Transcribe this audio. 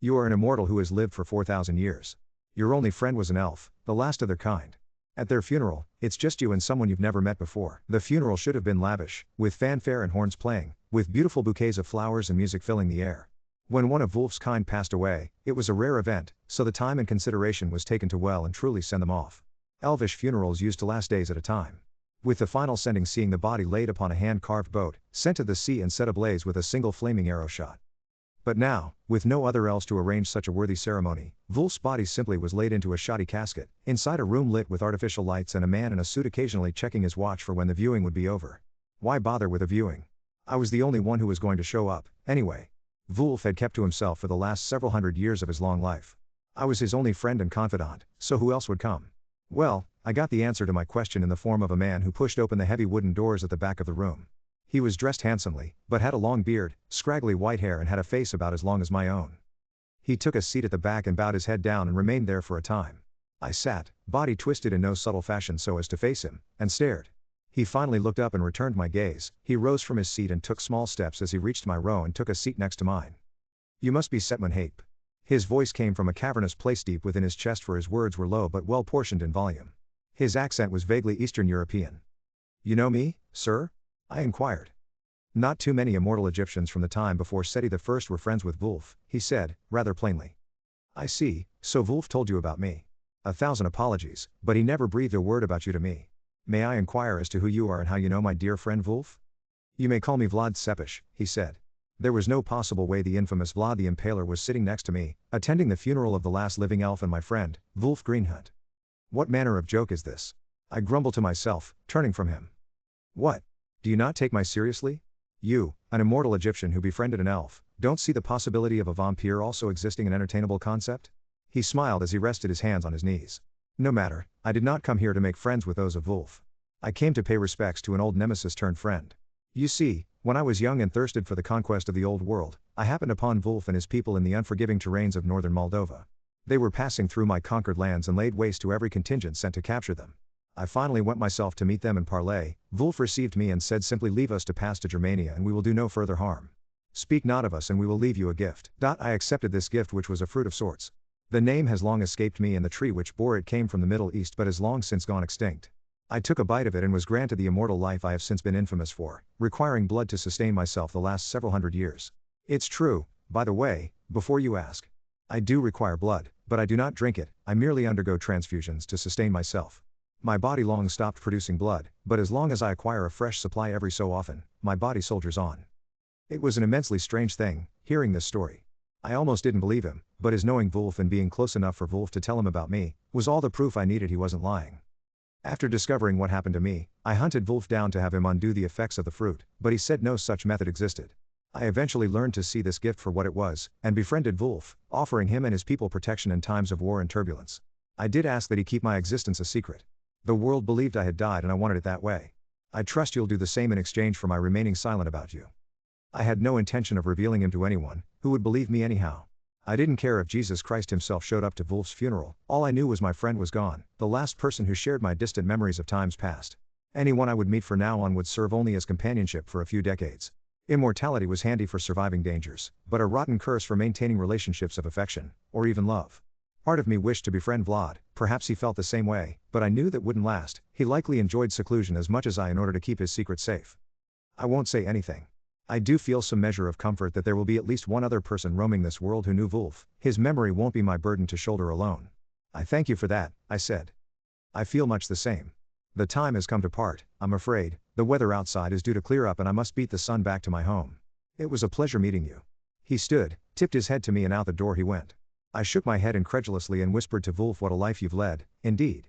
You are an immortal who has lived for 4,000 years. Your only friend was an elf, the last of their kind. At their funeral, it's just you and someone you've never met before. The funeral should have been lavish, with fanfare and horns playing, with beautiful bouquets of flowers and music filling the air. When one of Wulf's kind passed away, it was a rare event, so the time and consideration was taken to well and truly send them off. Elvish funerals used to last days at a time. With the final sending seeing the body laid upon a hand-carved boat, sent to the sea and set ablaze with a single flaming arrow shot. But now, with no other elves to arrange such a worthy ceremony, Wulf's body simply was laid into a shoddy casket, inside a room lit with artificial lights and a man in a suit occasionally checking his watch for when the viewing would be over. Why bother with a viewing? I was the only one who was going to show up, anyway. Wulf had kept to himself for the last several hundred years of his long life. I was his only friend and confidant, so who else would come? Well, I got the answer to my question in the form of a man who pushed open the heavy wooden doors at the back of the room. He was dressed handsomely, but had a long beard, scraggly white hair and had a face about as long as my own. He took a seat at the back and bowed his head down and remained there for a time. I sat, body twisted in no subtle fashion so as to face him, and stared. He finally looked up and returned my gaze. He rose from his seat and took small steps as he reached my row and took a seat next to mine. You must be Setman Hape. His voice came from a cavernous place deep within his chest, for his words were low but well portioned in volume. His accent was vaguely Eastern European. You know me, sir? I inquired. Not too many immortal Egyptians from the time before Seti I were friends with Wulf, he said, rather plainly. I see, so Wulf told you about me. 1,000 apologies, but he never breathed a word about you to me. May I inquire as to who you are and how you know my dear friend Wulf? You may call me Vlad Tepes, he said. There was no possible way the infamous Vlad the Impaler was sitting next to me, attending the funeral of the last living elf and my friend, Wulf Greenhunt. What manner of joke is this? I grumbled to myself, turning from him. What? Do you not take my seriously? You, an immortal Egyptian who befriended an elf, don't see the possibility of a vampire also existing an entertainable concept? He smiled as he rested his hands on his knees. No matter, I did not come here to make friends with those of Wulf. I came to pay respects to an old nemesis turned friend. You see, when I was young and thirsted for the conquest of the old world, I happened upon Wulf and his people in the unforgiving terrains of northern Moldova. They were passing through my conquered lands and laid waste to every contingent sent to capture them. I finally went myself to meet them and parley. Wulf received me and said simply, leave us to pass to Germania and we will do no further harm. Speak not of us and we will leave you a gift. I accepted this gift, which was a fruit of sorts. The name has long escaped me, and the tree which bore it came from the Middle East but has long since gone extinct. I took a bite of it and was granted the immortal life I have since been infamous for, requiring blood to sustain myself the last several hundred years. It's true, by the way, before you ask. I do require blood, but I do not drink it, I merely undergo transfusions to sustain myself. My body long stopped producing blood, but as long as I acquire a fresh supply every so often, my body soldiers on. It was an immensely strange thing, hearing this story. I almost didn't believe him, but his knowing Wulf and being close enough for Wulf to tell him about me, was all the proof I needed he wasn't lying. After discovering what happened to me, I hunted Wulf down to have him undo the effects of the fruit, but he said no such method existed. I eventually learned to see this gift for what it was, and befriended Wulf, offering him and his people protection in times of war and turbulence. I did ask that he keep my existence a secret. The world believed I had died and I wanted it that way. I trust you'll do the same in exchange for my remaining silent about you. I had no intention of revealing him to anyone, who would believe me anyhow. I didn't care if Jesus Christ himself showed up to Wulf's funeral, all I knew was my friend was gone, the last person who shared my distant memories of times past. Anyone I would meet from now on would serve only as companionship for a few decades. Immortality was handy for surviving dangers, but a rotten curse for maintaining relationships of affection, or even love. Part of me wished to befriend Vlad, perhaps he felt the same way, but I knew that wouldn't last. He likely enjoyed seclusion as much as I in order to keep his secret safe. I won't say anything. I do feel some measure of comfort that there will be at least one other person roaming this world who knew Wulf. His memory won't be my burden to shoulder alone. I thank you for that, I said. I feel much the same. The time has come to part, I'm afraid. The weather outside is due to clear up and I must beat the sun back to my home. It was a pleasure meeting you. He stood, tipped his head to me and out the door he went. I shook my head incredulously and whispered to Wulf, what a life you've led, indeed.